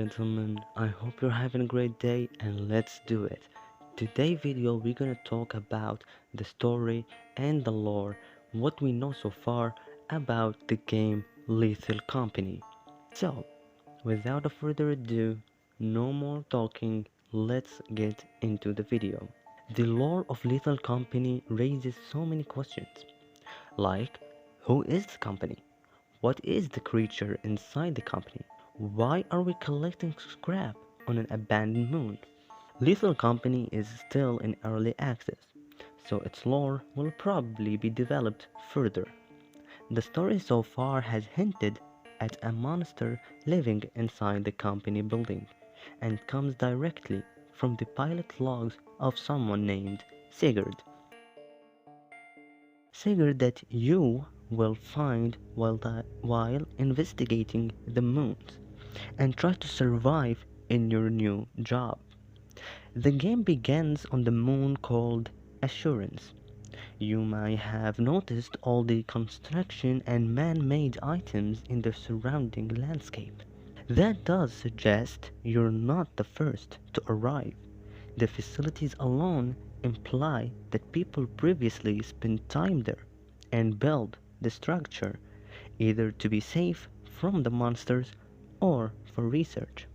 gentlemen, I hope you're having a great day and let's do it. Today video we're gonna talk about the story and the lore, what we know so far about the game Lethal Company. So, without a further ado, no more talking, let's get into the video. The lore of Lethal Company raises so many questions, like who is the company? What is the creature inside the company? Why are we collecting scrap on an abandoned moon? Lethal Company is still in early access, so its lore will probably be developed further. The story so far has hinted at a monster living inside the company building, and comes directly from the pilot logs of someone named Sigurd. Sigurd that you will find while investigating the moons and try to survive in your new job. The game begins on the moon called Assurance. You may have noticed all the construction and man-made items in the surrounding landscape. That does suggest you're not the first to arrive. The facilities alone imply that people previously spent time there and built the structure, either to be safe from the monsters or for research.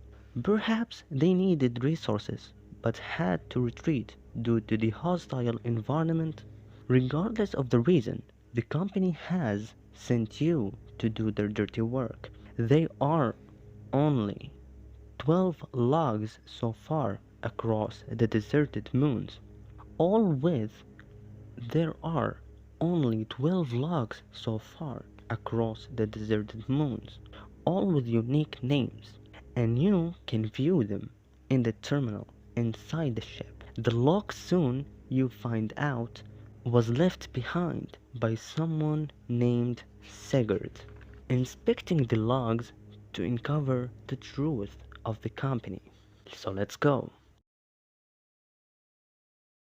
Perhaps they needed resources but had to retreat due to the hostile environment. Regardless of the reason, the company has sent you to do their dirty work. They are only 12 logs so far across the deserted moons. All with There are only 12 logs so far across the deserted moons, all with unique names, and you can view them in the terminal inside the ship. The log soon you find out was left behind by someone named Sigurd. Inspecting the logs to uncover the truth of the company. So let's go.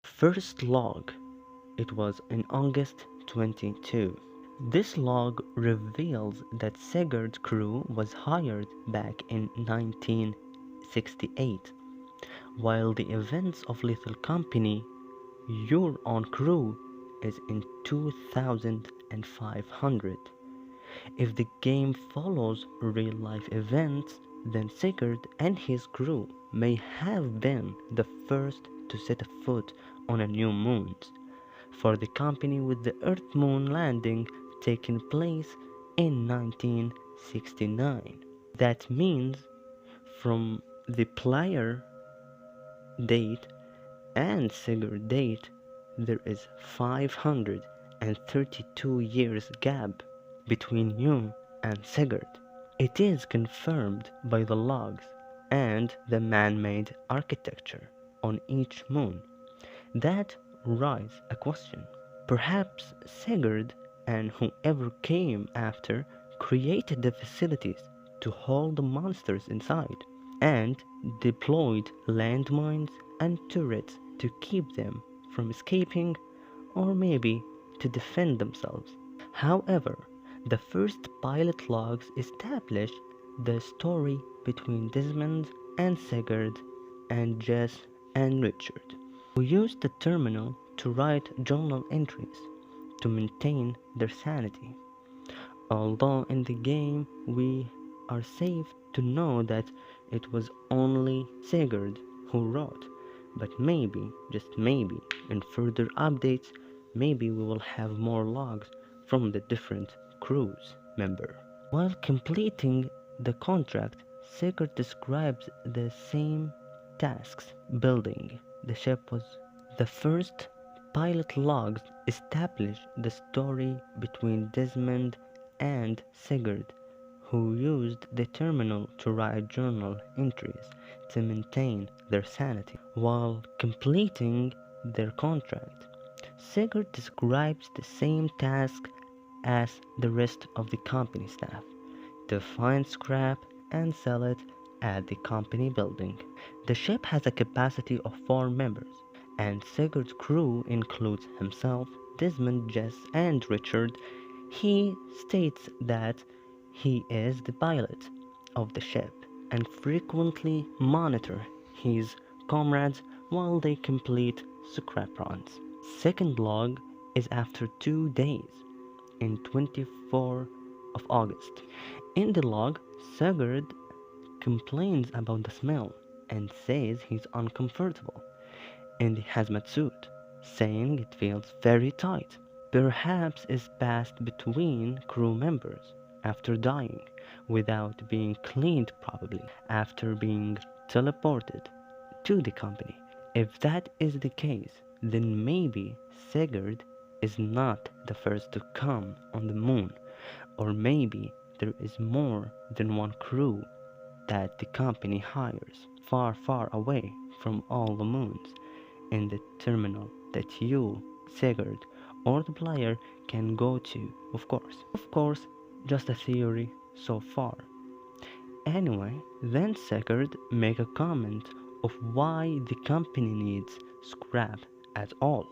First log. It was in August 22. This log reveals that Sigurd's crew was hired back in 1968, while the events of Lethal Company, your own crew, is in 2500. If the game follows real life events, then Sigurd and his crew may have been the first to set a foot on a new moon, for the company, with the Earth Moon landing taking place in 1969. That means from the player date and Sigurd date there is 532 years gap between you and Sigurd. It is confirmed by the logs and the man-made architecture on each moon that raise a question. Perhaps Sigurd and whoever came after created the facilities to hold the monsters inside and deployed landmines and turrets to keep them from escaping, or maybe to defend themselves. However, the first pilot logs establish the story between Desmond and Sigurd and Jess and Richard, who used the terminal to write journal entries to maintain their sanity. Although in the game we are safe to know that it was only Sigurd who wrote, but maybe, just maybe, in further updates, maybe we will have more logs from the different crew's member. While completing the contract, Sigurd describes the same tasks. Building the ship was the first pilot logs establish the story between Desmond and Sigurd, who used the terminal to write journal entries to maintain their sanity. While completing their contract, Sigurd describes the same task as the rest of the company staff, to find scrap and sell it at the company building. The ship has a capacity of 4 members, and Sigurd's crew includes himself, Desmond, Jess, and Richard. He states that he is the pilot of the ship, and frequently monitor his comrades while they complete scrap runs. Second log is after 2 days, in 24 of August. In the log, Sigurd complains about the smell and says he's uncomfortable in the hazmat suit, saying it feels very tight. Perhaps is passed between crew members after dying, without being cleaned probably, after being teleported to the company. If that is the case, then maybe Sigurd is not the first to come on the moon, or maybe there is more than one crew that the company hires far, far away from all the moons in the terminal that you, Sigurd, or the player can go to, of course. Of course, just a theory so far. Anyway, then Sigurd make a comment of why the company needs scrap at all.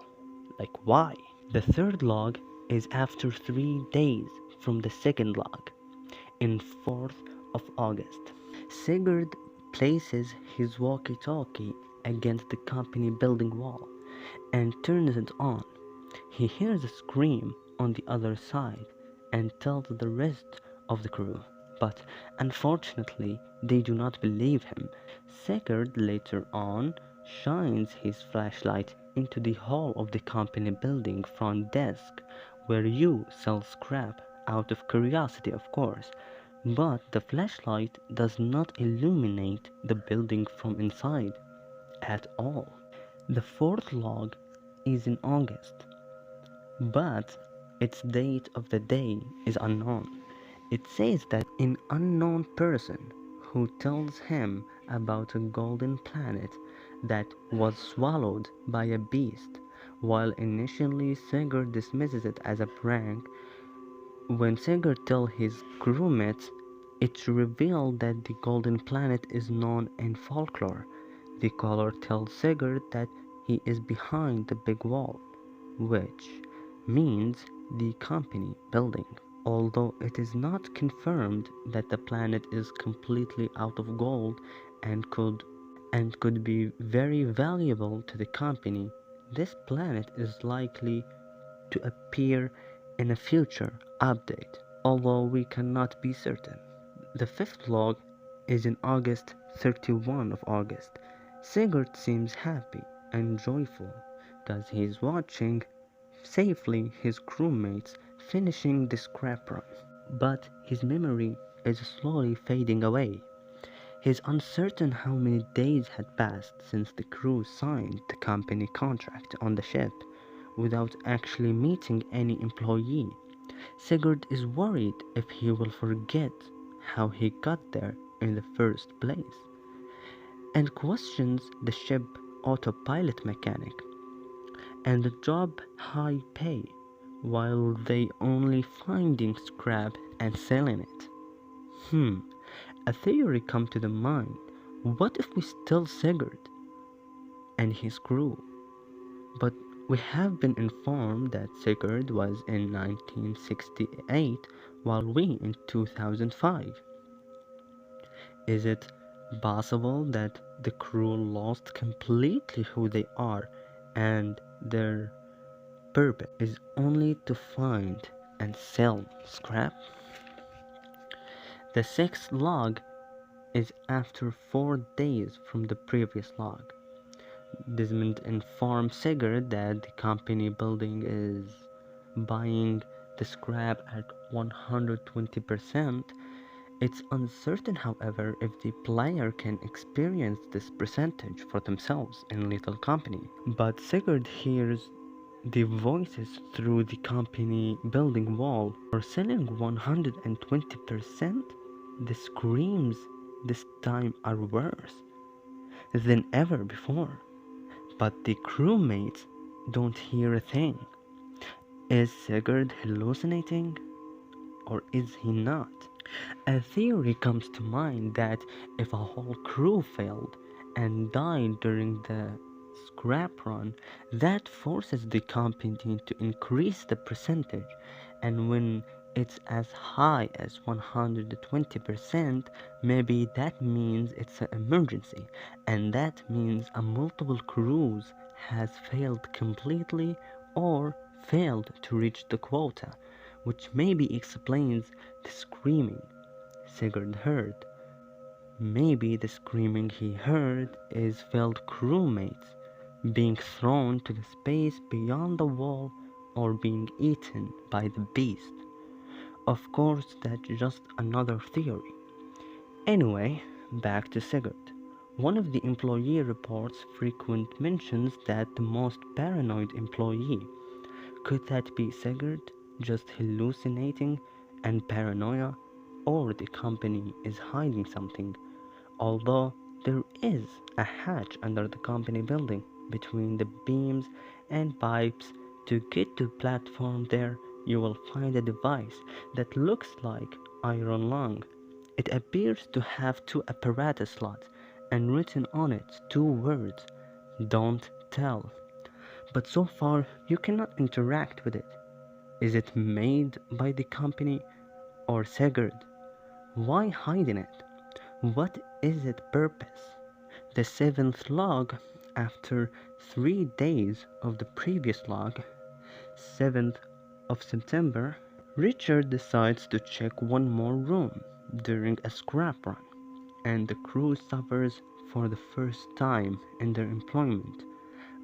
Like why? The third log is after 3 days from the second log, in 4th of August. Sigurd places his walkie-talkie against the company building wall and turns it on. He hears a scream on the other side and tells the rest of the crew, but unfortunately they do not believe him. Sigurd later on shines his flashlight into the hall of the company building front desk, where you sell scrap out of curiosity, of course, but the flashlight does not illuminate the building from inside at all. The fourth log is in August, but its date of the day is unknown. It says that an unknown person who tells him about a golden planet that was swallowed by a beast. While initially Sigurd dismisses it as a prank, when Sigurd tells his crewmates, it's revealed that the golden planet is known in folklore. The caller tells Sigurd that he is behind the big wall, which means the company building. Although it is not confirmed that the planet is completely out of gold and could be very valuable to the company, this planet is likely to appear in a future update, although we cannot be certain. The fifth log is in August 31 of August. Sigurd seems happy and joyful because he is watching safely his crewmates finishing the scrap run. But his memory is slowly fading away. He is uncertain how many days had passed since the crew signed the company contract on the ship without actually meeting any employee. Sigurd is worried if he will forget how he got there in the first place, and questions the ship autopilot mechanic and the job high pay while they only finding scrap and selling it. A theory come to the mind. What if we steal Sigurd and his crew? But we have been informed that Sigurd was in 1968 while we in 2005. Is it possible that the crew lost completely who they are and their purpose is only to find and sell scrap? The sixth log is after 4 days from the previous log. Desmond informs Sigurd that the company building is buying the scrap at 120%. It's uncertain, however, if the player can experience this percentage for themselves in Little Company. But Sigurd hears the voices through the company building wall are selling 120%. The screams this time are worse than ever before, but the crewmates don't hear a thing. Is Sigurd hallucinating, or is he not? A theory comes to mind that if a whole crew failed and died during the scrap run, that forces the company to increase the percentage, and when it's as high as 120%, maybe that means it's an emergency, and that means a multiple cruise has failed completely or failed to reach the quota, which maybe explains the screaming Sigurd heard. Maybe the screaming he heard is failed crewmates being thrown to the space beyond the wall or being eaten by the beast. Of course, that's just another theory. Anyway, back to Sigurd. One of the employee reports frequent mentions that the most paranoid employee. Could that be Sigurd just hallucinating and paranoia, or the company is hiding something? Although there is a hatch under the company building between the beams and pipes. To get to the platform there, you will find a device that looks like iron lung. It appears to have two apparatus slots and written on it two words, "Don't tell." But so far you cannot interact with it. Is it made by the company or Sigurd? Why hiding it? What is its purpose? The seventh log, after 3 days of the previous log, 7th of September, Richard decides to check one more room during a scrap run, and the crew suffers for the first time in their employment.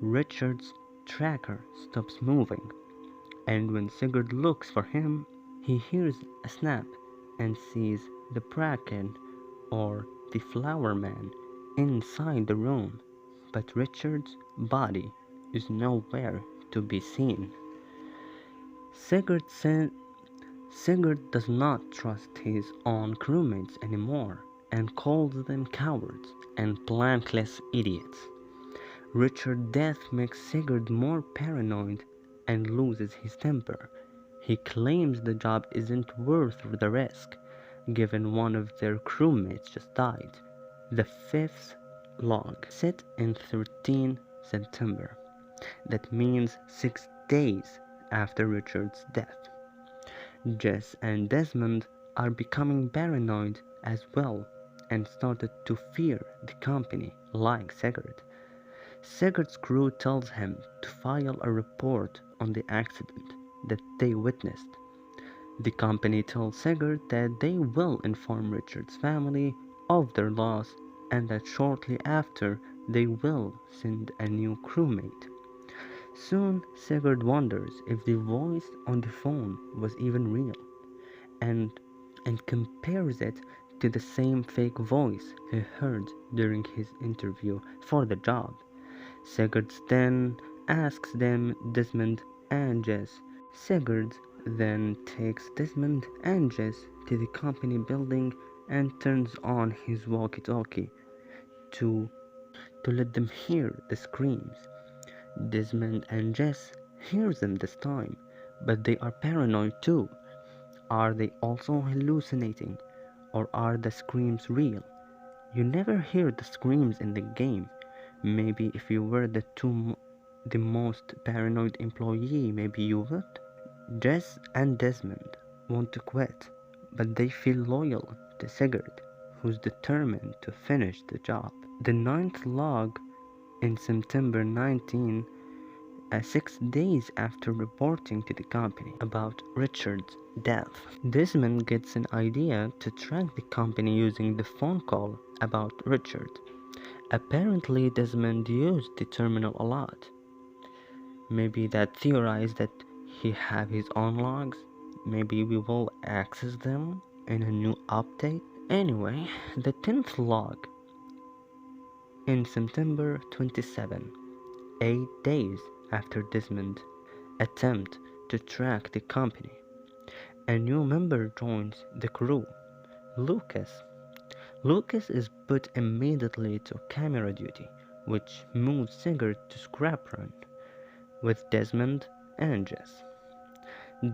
Richard's tracker stops moving, and when Sigurd looks for him, he hears a snap and sees the Bracken, or the Flower Man, inside the room, but Richard's body is nowhere to be seen. Sigurd, Sigurd does not trust his own crewmates anymore and calls them cowards and plankless idiots. Richard's death makes Sigurd more paranoid and loses his temper. He claims the job isn't worth the risk, given one of their crewmates just died. The fifth log, set in 13 September. That means 6 days after Richard's death. Jess and Desmond are becoming paranoid as well and started to fear the company like Sigurd. Sigurd's crew tells him to file a report on the accident that they witnessed. The company tells Sigurd that they will inform Richard's family of their loss and that shortly after they will send a new crewmate. Soon Sigurd wonders if the voice on the phone was even real and compares it to the same fake voice he heard during his interview for the job. Sigurd then asks them Desmond and Jess. Sigurd then takes Desmond and Jess to the company building and turns on his walkie-talkie to let them hear the screams. Desmond and Jess hear them this time, but they are paranoid too. Are they also hallucinating, or are the screams real? You never hear the screams in the game. Maybe if you were the most paranoid employee, maybe you would. Jess and Desmond want to quit, but they feel loyal to Sigurd, who's determined to finish the job. The ninth log in September 19, 6 days after reporting to the company about Richard's death. Desmond gets an idea to track the company using the phone call about Richard. Apparently Desmond used the terminal a lot. Maybe that theorized that he have his own logs. Maybe we will access them in a new update. Anyway, the 10th log in September 27, 8 days after Desmond attempt to track the company. A new member joins the crew, Lucas. Lucas is put immediately to camera duty, which moves Sigurd to scrap run with Desmond and Jess.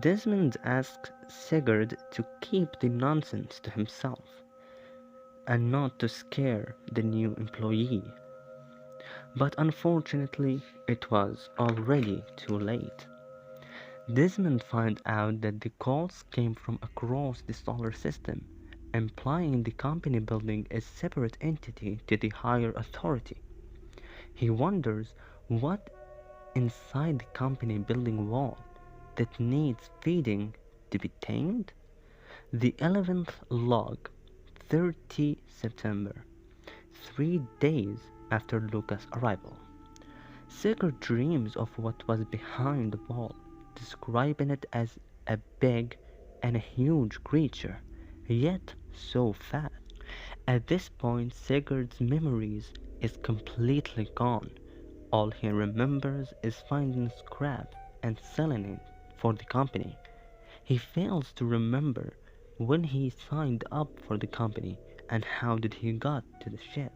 Desmond asks Sigurd to keep the nonsense to himself and not to scare the new employee. But unfortunately, it was already too late. Desmond finds out that the calls came from across the solar system, implying the company building a separate entity to the higher authority. He wonders what inside the company building wall that needs feeding to be tamed. The 11th log, 30 September, 3 days after Lucas' arrival. Sigurd dreams of what was behind the wall, describing it as a big and a huge creature, yet so fat. At this point, Sigurd's memories is completely gone. All he remembers is finding scrap and selling it for the company. He fails to remember when he signed up for the company and how did he got to the ship.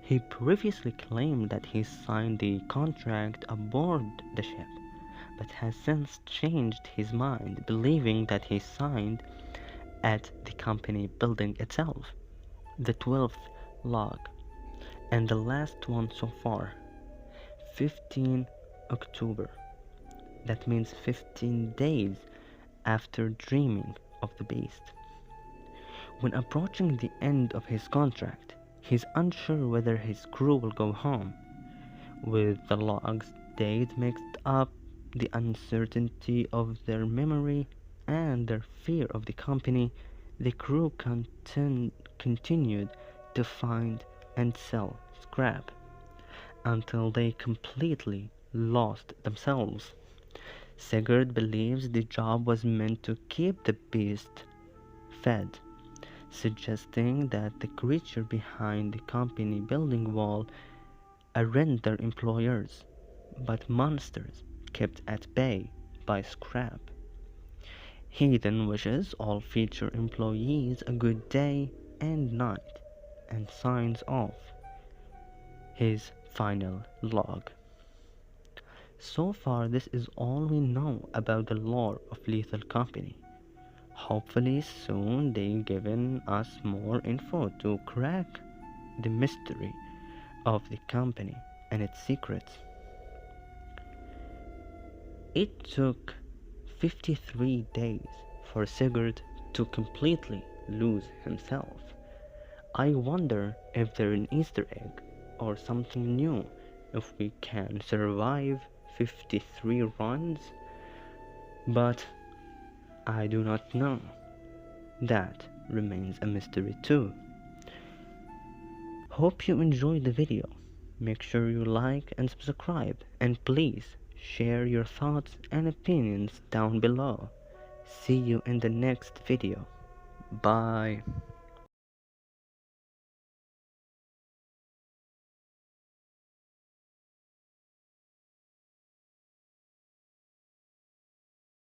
He previously claimed that he signed the contract aboard the ship, but has since changed his mind, believing that he signed at the company building itself. The 12th log, and the last one so far, 15 October. That means 15 days after dreaming of the beast. When approaching the end of his contract, he's unsure whether his crew will go home. With the log's date mixed up, the uncertainty of their memory, and their fear of the company, the crew continued to find and sell scrap until they completely lost themselves. Sigurd believes the job was meant to keep the beast fed, suggesting that the creature behind the company building wall aren't their employers, but monsters kept at bay by scrap. He then wishes all future employees a good day and night and signs off his final log. So far, this is all we know about the lore of Lethal Company. Hopefully soon they've given us more info to crack the mystery of the company and its secrets. It took 53 days for Sigurd to completely lose himself. I wonder if there's an Easter egg or something new if we can survive 53 runs, but I do not know. That remains a mystery too. Hope you enjoyed the video. Make sure you like and subscribe, and please share your thoughts and opinions down below. See you in the next video. Bye.